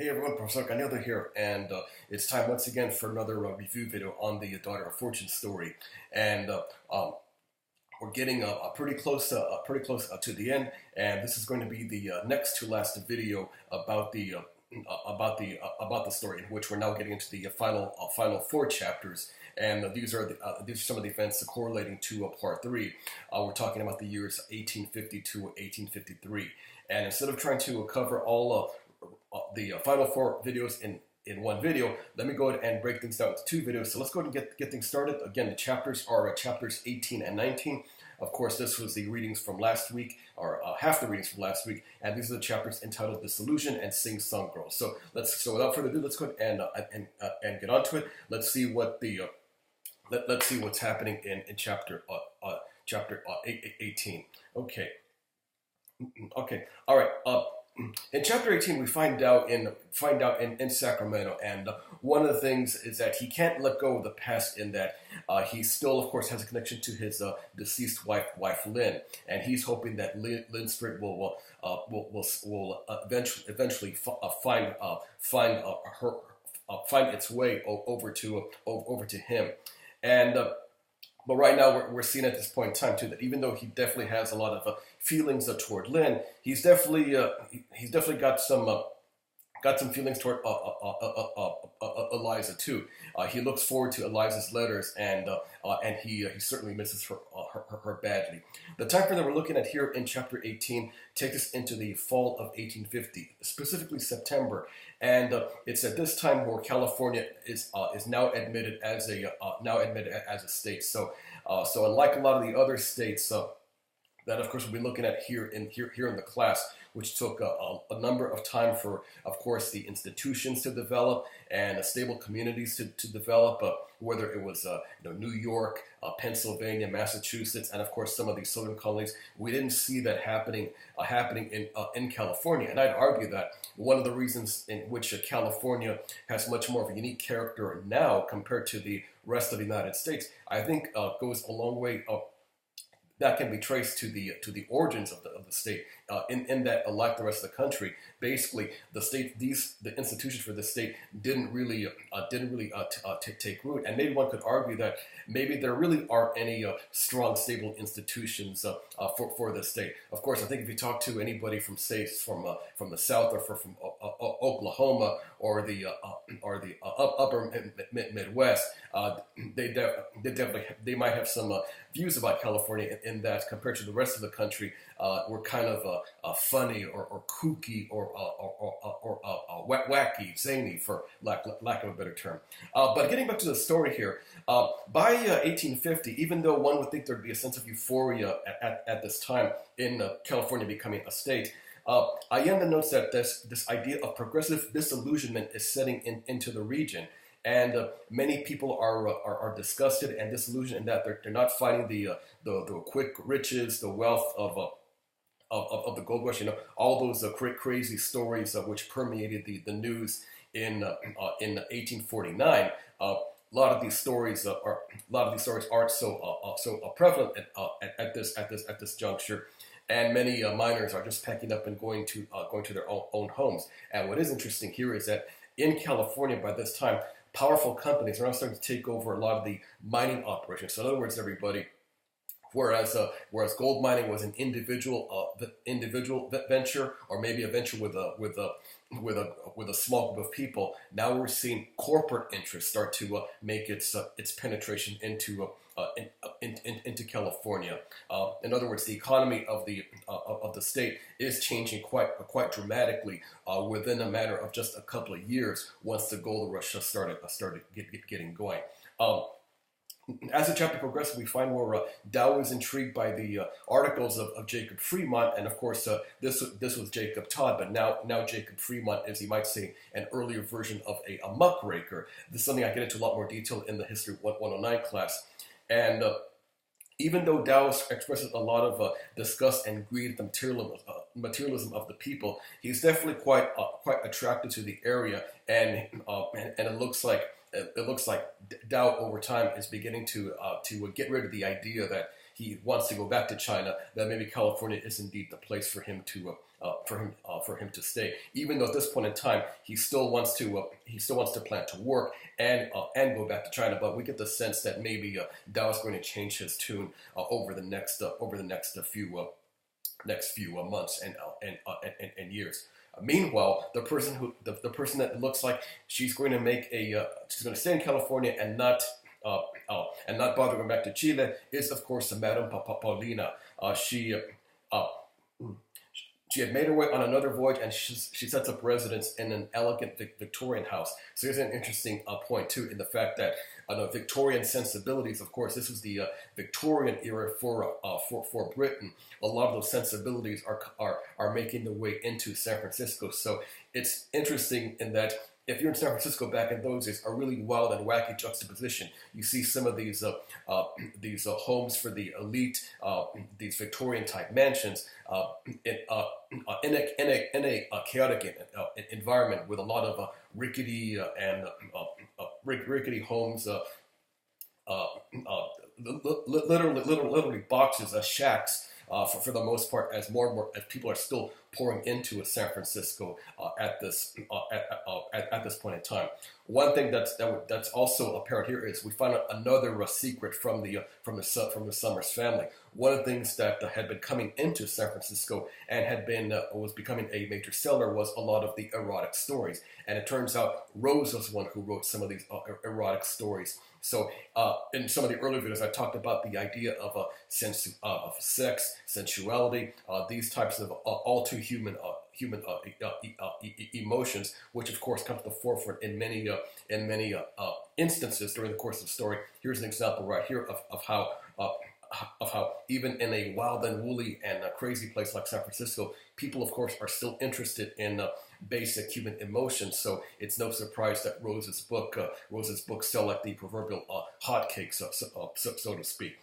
Hey everyone, Profesor Cañedo here, and it's time once again for another review video on the Daughter of Fortune story. And we're getting pretty close to the end, and this is going to be the next to last video about the story, in which we're now getting into the final four chapters. And these are some of the events correlating to part three. We're talking about the years 1850 to 1853, and instead of trying to cover all the final four videos in one video, let me go ahead and break things down into two videos. So let's go ahead and get things started. Again, the chapters are chapters 18 and 19. Of course, this was the readings from last week, or half the readings from last week, and these are the chapters entitled "Disillusion" and "Sing Song Girl." So without further ado, let's go ahead and get onto it. Let's see what the let's see what's happening in chapter 18. Okay. All right. In chapter 18, we find out in Sacramento, and one of the things is that he can't let go of the past. In that he still, of course, has a connection to his deceased wife Lynn, and he's hoping that Lynn's spirit will eventually find its way over to him, and. But right now, we're seeing at this point in time too that even though he definitely has a lot of feelings toward Lynn, he's definitely got some feelings toward Eliza too. He looks forward to Eliza's letters, and he certainly misses her badly. The time frame that we're looking at here in chapter 18 takes us into the fall of 1850, specifically September, and it's at this time where California is now admitted as a state. So unlike a lot of the other states that of course we'll be looking at here in the class, which took a number of time for, of course, the institutions to develop and stable communities to develop, whether it was New York, Pennsylvania, Massachusetts, and of course some of these southern colonies. We didn't see that happening in California, and I'd argue that one of the reasons in which California has much more of a unique character now compared to the rest of the United States, I think goes a long way that can be traced to the origins of the state, in that, like the rest of the country, basically the institutions for the state didn't really take root, and maybe one could argue that maybe there really aren't any strong, stable institutions for the state. Of course, I think if you talk to anybody from the South, or from Oklahoma, or the upper Midwest, they might have some views about California in that, compared to the rest of the country, we're kind of funny or kooky or wacky, zany, for lack of a better term. But getting back to the story here, by 1850, even though one would think there'd be a sense of euphoria at this time in California becoming a state, Allende notes that this idea of progressive disillusionment is setting into the region. And many people are disgusted and disillusioned in that they're not finding the quick riches, the wealth of the gold rush. All those crazy stories which permeated the news in 1849. A lot of these stories aren't so prevalent at this juncture. And many miners are just packing up and going to their own homes. And what is interesting here is that in California by this time, powerful companies are now starting to take over a lot of the mining operations. So in other words, everybody, whereas gold mining was an individual venture, or maybe a venture with a small group of people, now we're seeing corporate interests start to make its penetration into California. In other words, the economy of the state is changing quite dramatically within a matter of just a couple of years, once the gold rush started getting going. As the chapter progresses, we find where Dow is intrigued by the articles of Jacob Fremont, and of course this was Jacob Todd, but now Jacob Fremont is, you might say, an earlier version of a muckraker. This is something I get into a lot more detail in the History 109 class. And even though Dow expresses a lot of disgust and greed at the materialism of the people, he's definitely quite attracted to the area, and it looks like Dow over time is beginning to get rid of the idea that he wants to go back to China, that maybe California is indeed the place for him to for him to stay. Even though at this point in time he still wants to plan to work and go back to China, but we get the sense that maybe Dao is going to change his tune over the next few months and years. Meanwhile, the person that looks like she's going to stay in California and not bother going back to Chile is, of course, Madame Paulina. She had made her way on another voyage, and she sets up residence in an elegant Victorian house. So here's an interesting point too, in the fact that Victorian sensibilities. Of course, this was the Victorian era for Britain. A lot of those sensibilities are making their way into San Francisco. So it's interesting in that, if you're in San Francisco back in those days, a really wild and wacky juxtaposition. You see some of these homes for the elite, these Victorian type mansions, in a chaotic environment with a lot of rickety homes, literally boxes, shacks. For the most part, as more and more as people are still pouring into San Francisco at this point in time. One thing that's also apparent here is we find another secret from the Summers family. One of the things that had been coming into San Francisco and was becoming a major seller was a lot of the erotic stories, and it turns out Rose was one who wrote some of these erotic stories. So in some of the earlier videos, I talked about the idea of sex, sensuality, these types of all too human emotions, which of course come to the forefront in many instances during the course of the story. Here's an example right here of how even in a wild and woolly and crazy place like San Francisco, people of course are still interested in basic human emotions. So it's no surprise that Rose's books sell like the proverbial hotcakes, so to speak.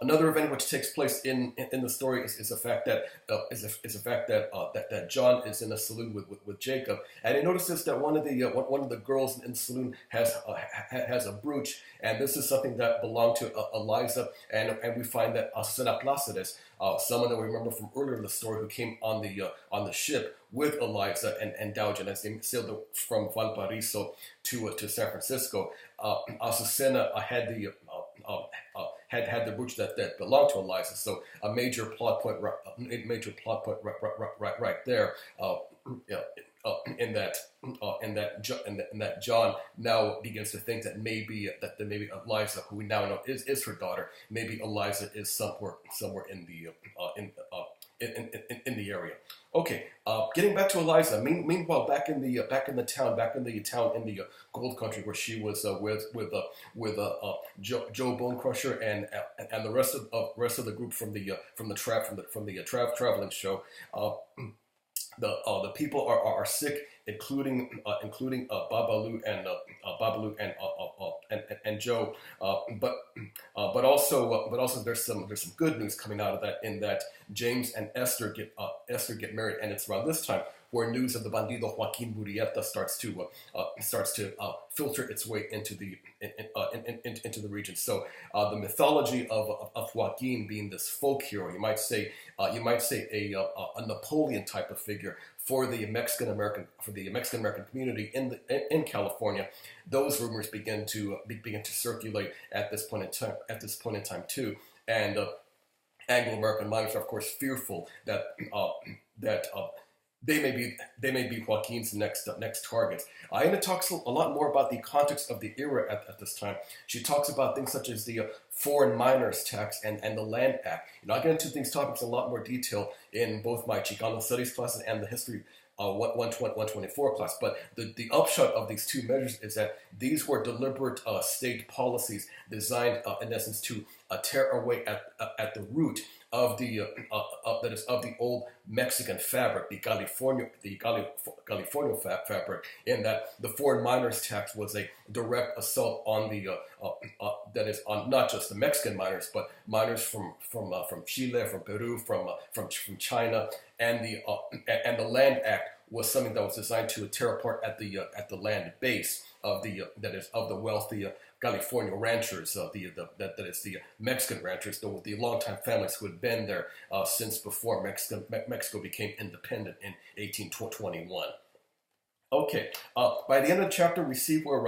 Another event which takes place in the story is the fact that that John is in a saloon with Jacob, and he notices that one of the girls in the saloon has a brooch, and this is something that belonged to Eliza, and we find that Susana Placides, someone that we remember from earlier in the story, who came on the ship with Eliza and Dowgen as they sailed from Valparaiso to San Francisco. Azucena had the brooch that belonged to Eliza, so a major plot point right there. In that John now begins to think that maybe Eliza, who we now know is her daughter, maybe Eliza is somewhere in the area. Okay, getting back to Eliza. Meanwhile, back in the town in the gold country, where she was with Joe Bonecrusher and the rest of the group from the traveling show. The people are sick, including Babalu and Joe, but also there's some good news coming out of that, in that James and Esther get married, and it's around this time where news of the bandido Joaquin Murrieta starts to filter its way into the region. So the mythology of Joaquin being this folk hero, you might say a Napoleon type of figure for the Mexican American community in California. Those rumors begin to circulate at this point in time too, and Anglo-American miners are of course fearful that they may be Joaquin's next targets. Aina talks a lot more about the context of the era at this time. She talks about things such as the foreign miners tax and the Land Act. I get into these topics in a lot more detail in both my Chicano studies classes and the history 124 class. But the upshot of these two measures is that these were deliberate state policies designed in essence to tear away at the root of the old Mexican fabric, the California fabric, in that the foreign miners tax was a direct assault on that is on not just the Mexican miners, but miners from Chile, from Peru, from China, and the Land Act was something that was designed to tear apart at the land base of the wealthy California ranchers, that is the Mexican ranchers, the longtime families who had been there since before Mexico became independent in 1821. Okay, by the end of the chapter, we see where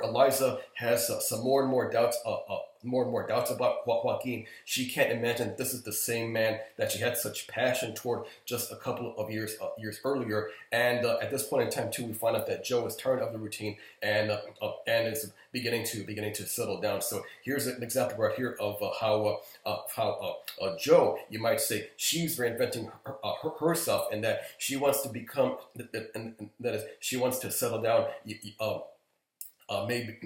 Eliza has some more and more doubts, about Joaquin. She can't imagine that this is the same man that she had such passion toward just a couple of years earlier. And at this point in time, too, we find out that Joe is tired of the routine and is beginning to settle down. So here's an example right here of how Joe, you might say, she's reinventing herself, and that she wants to become, and that is, she wants to settle down. Maybe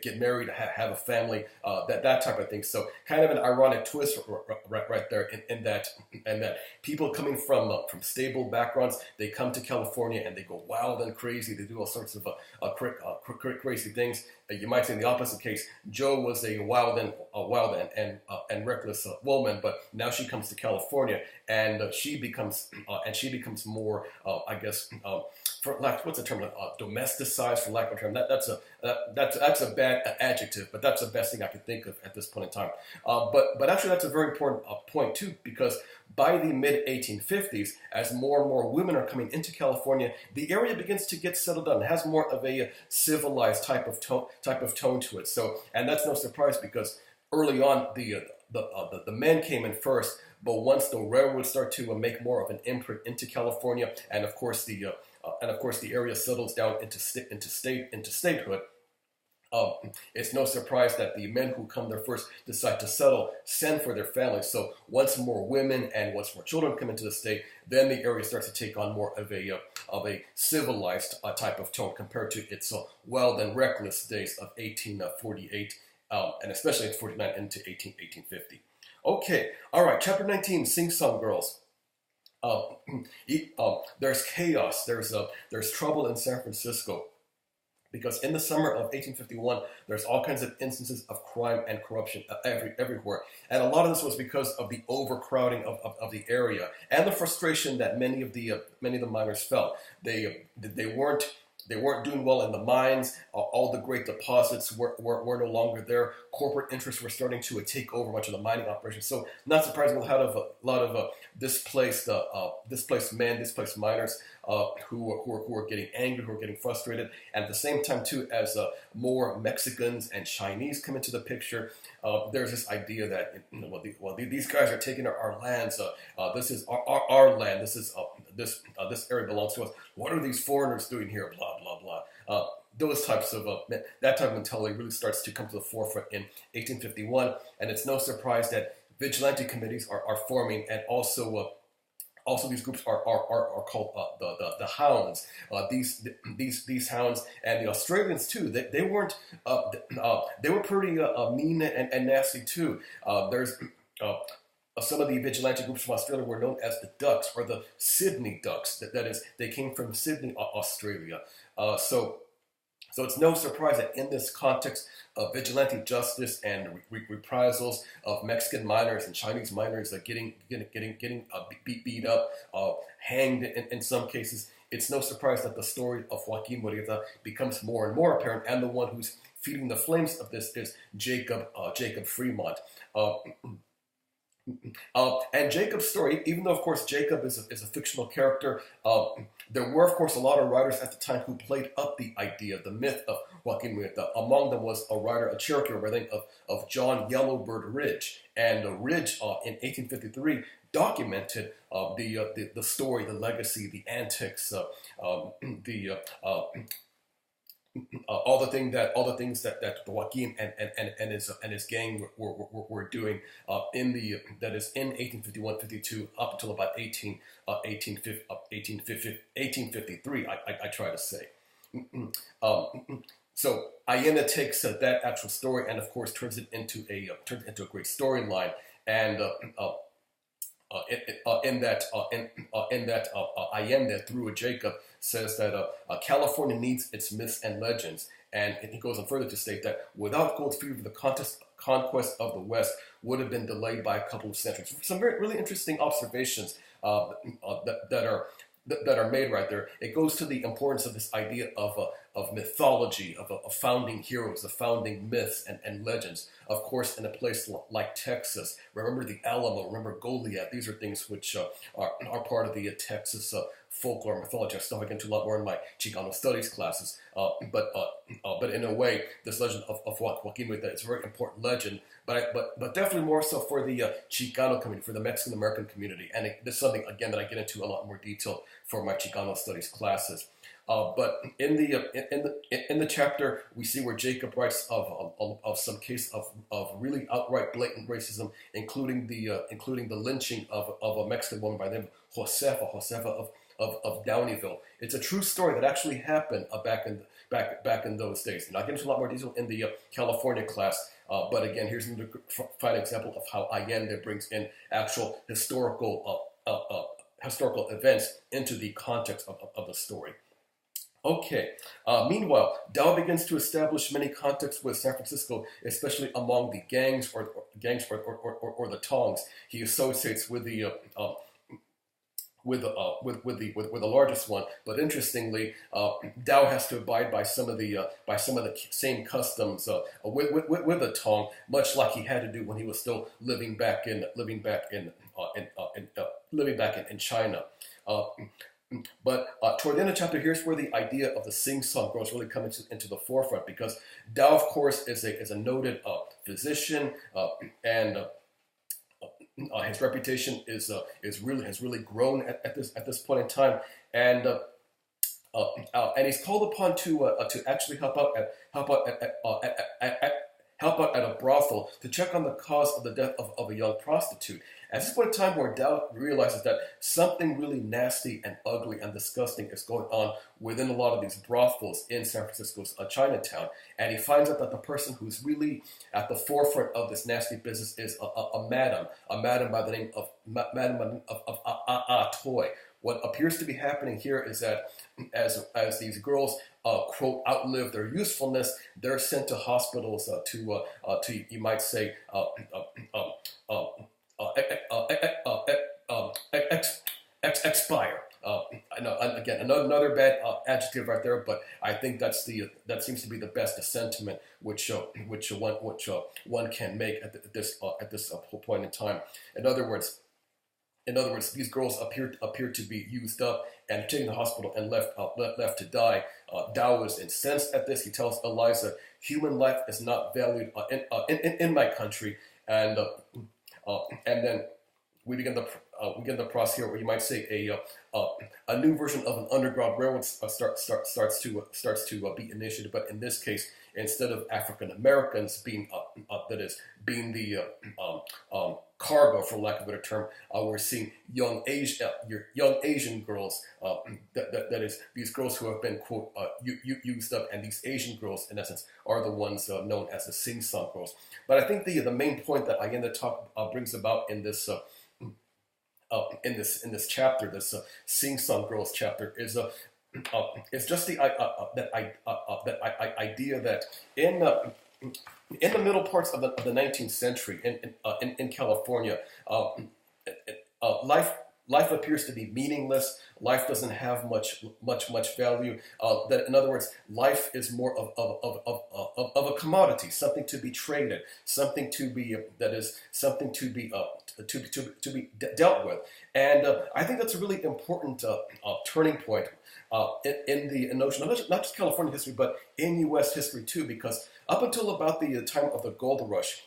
get married, have a family, that type of thing. So kind of an ironic twist right there in that people coming from stable backgrounds, they come to California and they go wild and crazy. They do all sorts of crazy things. You might say in the opposite case, Joe was a wild and reckless woman, but now she comes to California and she becomes more, I guess, for lack, what's the term? Domesticized, for lack of a term. That's a bad adjective, but that's the best thing I can think of at this point in time. But actually, that's a very important point too, because by the mid-1850s, as more and more women are coming into California, the area begins to get settled down. It has more of a civilized type of tone to it. So, and that's no surprise, because early on the men came in first, but once the railroads start to make more of an imprint into California, and of course the area settles down into statehood. It's no surprise that the men who come there first decide to send for their families. So once more women and once more children come into the state, then the area starts to take on more of a civilized type of tone compared to its wild and reckless days of 1848, and especially in 49 into 1850. Okay, all right, chapter 19, Sing Song Girls. There's chaos, there's trouble in San Francisco. Because in the summer of 1851, there's all kinds of instances of crime and corruption everywhere. And a lot of this was because of the overcrowding of the area and the frustration that many of the miners felt. They weren't doing well in the mines. All the great deposits were no longer there. Corporate interests were starting to take over much of the mining operations. So not surprisingly, a lot of displaced men, displaced miners who are getting angry, who are getting frustrated. And at the same time, too, as more Mexicans and Chinese come into the picture, there's this idea that these guys are taking our lands. This is our land. This is this area belongs to us. What are these foreigners doing here? Blah blah blah. Those types of that type of mentality really starts to come to the forefront in 1851, and it's no surprise that vigilante committees are forming, and also these groups are called the Hounds. These Hounds, and the Australians too. They weren't. They were pretty mean and nasty too. There's. Some of the vigilante groups from Australia were known as the Ducks, or the Sydney Ducks. That is, they came from Sydney, Australia. So it's no surprise that in this context of vigilante justice and reprisals of Mexican miners and Chinese miners getting beat up, hanged in some cases, it's no surprise that the story of Joaquin Murrieta becomes more and more apparent, and the one who's feeding the flames of this is Jacob Fremont. And Jacob's story, even though, of course, Jacob is a fictional character, there were, of course, a lot of writers at the time who played up the idea, the myth of Joaquin Murrieta. Among them was a Cherokee by the name of John Yellowbird Ridge. And Ridge, in 1853, documented the story, the legacy, the antics, all the things that Joaquin and his gang were doing in 1851-52 up until about 1853. I try to say. So Allende takes that actual story and, of course, turns it into a great storyline, and in that Allende, through Jacob, says that California needs its myths and legends, and he goes on further to state that without gold fever, the conquest of the West would have been delayed by a couple of centuries. Some really interesting observations that are made right there. It goes to the importance of this idea of mythology, of founding heroes, of founding myths and legends. Of course, in a place like Texas, remember the Alamo, remember Goliath. These are things which are part of the Texas folklore mythology. Stuff I get into a lot more in my Chicano studies classes. But in a way, this legend of Joaquin Murrieta is a very important legend. But definitely more so for the Chicano community, for the Mexican American community, and this is something again that I get into a lot more detail for my Chicano studies classes. But in the chapter, we see where Jacob writes of some case of really outright blatant racism, including the lynching of a Mexican woman by the name of Josefa of Downeyville. It's a true story that actually happened back in those days. And I'll get into a lot more detail in the California class. But again, here's another fine example of how Allende brings in actual historical events into the context of the story. Okay. Meanwhile, Dow begins to establish many contacts with San Francisco, especially among the gangs or the tongs. He associates with the largest one, but interestingly, Dow has to abide by some of the same customs with the Tong, much like he had to do when he was still living back in China. But toward the end of the chapter, here's where the idea of the sing-song girls really come into the forefront, because Dow, of course, is a noted physician, and his reputation has really grown at this point in time, and he's called upon to actually help out at a brothel to check on the cause of the death of a young prostitute. At this point in time, where Dow realizes that something really nasty and ugly and disgusting is going on within a lot of these brothels in San Francisco's Chinatown, and he finds out that the person who's really at the forefront of this nasty business is a madam by the name of Toy. What appears to be happening here is that as these girls quote outlive their usefulness, they're sent to hospitals to you might say expire. Again, another bad adjective right there, but I think that seems to be the best sentiment which one can make at this point in time. In other words, these girls appear to be used up and taken to the hospital and left to die. Dow is incensed at this. He tells Eliza, "Human life is not valued in my country," and then we begin the process here, where you might say a new version of an underground railroad starts to be initiated. But in this case, instead of African Americans being the cargo, for lack of a better term, we're seeing young Asian girls. That is, these girls who have been quote used up, and these Asian girls, in essence, are the ones known as the sing-song girls. But I think the main point that Allende brings about in this chapter, this sing-song girls chapter, is it's just the idea that in the middle parts of the 19th century in California, life appears to be meaningless. Life doesn't have much value. That, in other words, life is more of a commodity, something to be traded, something to be dealt with. And I think that's a really important turning point in the notion of not just California history, but in U.S. history too, because up until about the time of the gold rush,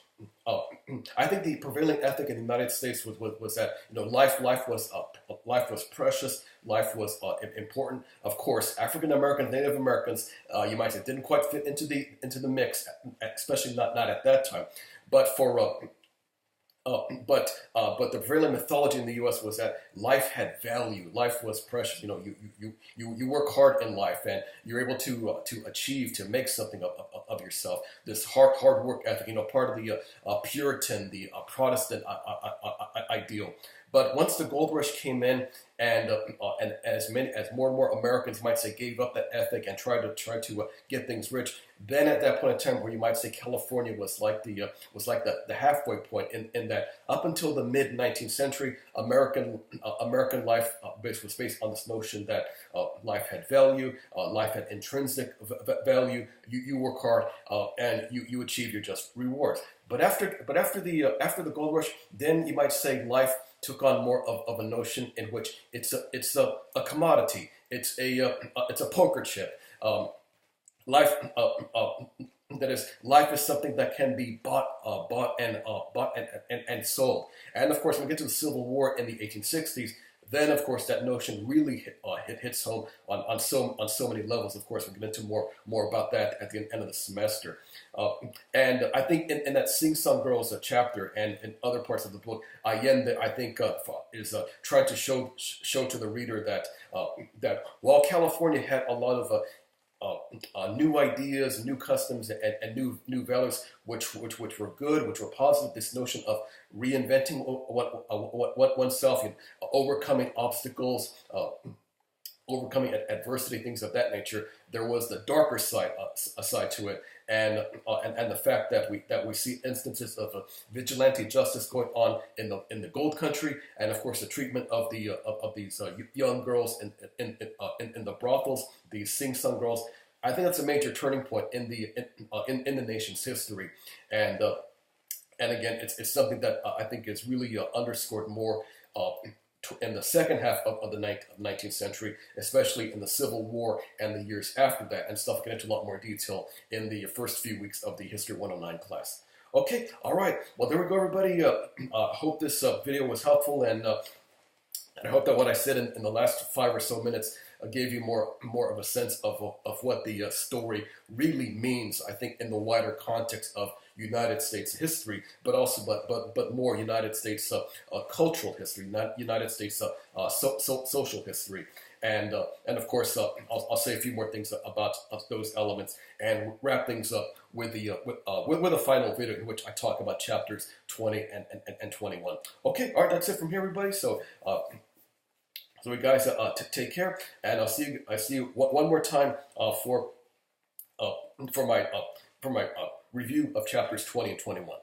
I think the prevailing ethic in the United States was that life was precious, life was important. Of course, African Americans, Native Americans, you might say, didn't quite fit into the mix, especially not at that time. But but the prevailing mythology in the U.S. was that life had value, life was precious. You work hard in life, and you're able to achieve, to make something of yourself. This hard work ethic, part of the Puritan, the Protestant ideal. But once the gold rush came in, and as more and more Americans might say gave up that ethic and tried to get things rich, then at that point in time, where you might say California was like the halfway point in that up until the mid 19th century, American life was based on this notion that life had value, life had intrinsic value. You work hard and you achieve your just rewards. But after the gold rush, then you might say life took on more of a notion in which it's a commodity. It's a poker chip. Life life is something that can be bought and sold. And of course, when we get to the Civil War in the 1860s, then of course that notion really hits home on so many levels. Of course, we'll get into more about that at the end of the semester. And I think in that Sing Song Girls chapter and in other parts of the book, Allende, I think, is trying to show to the reader that while California had a lot of new ideas, new customs, and new values, which were good, which were positive. This notion of reinventing oneself, overcoming obstacles, overcoming adversity, things of that nature. There was the darker side to it, and the fact that we see instances of vigilante justice going on in the gold country, and of course the treatment of these young girls in the brothels, these sing-song girls. I think that's a major turning point in the nation's history, and again, it's something that I think is really underscored more in the second half of the 19th century, especially in the Civil War and the years after that, and stuff. I'll get into a lot more detail in the first few weeks of the History 109 class. Okay, all right. Well, there we go, everybody. Hope this video was helpful, and I hope that what I said in the last 5 or so minutes gave you more of a sense of what the story really means. I think in the wider context of United States history, but also but more United States cultural history, not United States social history, and of course I'll say a few more things about those elements and wrap things up with a final video in which I talk about chapters 20 and 21. Okay, all right, that's it from here, everybody. So you guys take care, and I see you one more time for my review of chapters 20 and 21.